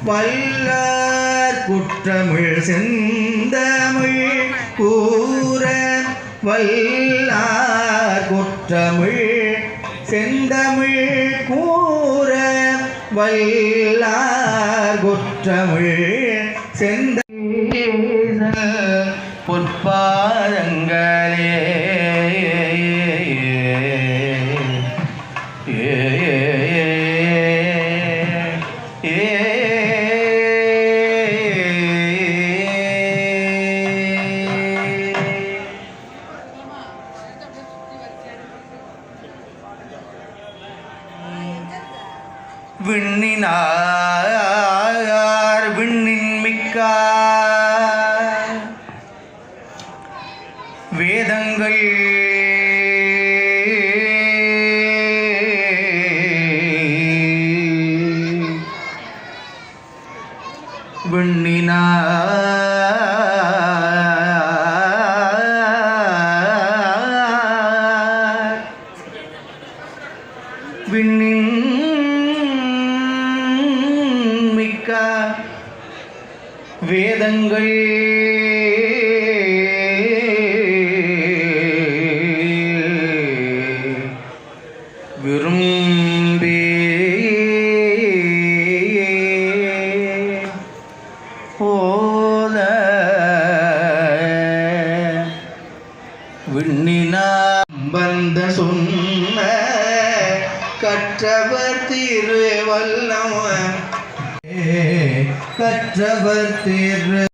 வல்லார் குற்றமிழ் செந்தமிழ் கூற வல்லார் குற்றமிழ் செந்தமிழ் கூற வல்லார் குற்றமிழ் செந்தமிழ் பொற்பாதங்களே விண்ணினார் விண்ணின் மிக்கார் வேதங்கள் விண்ணின் மிக்க வேதங்கள் விரும்பி போல விண்ணினாம்பந்த சொன்ன கற்றவர் திருவல்லம கற்றவர் திரு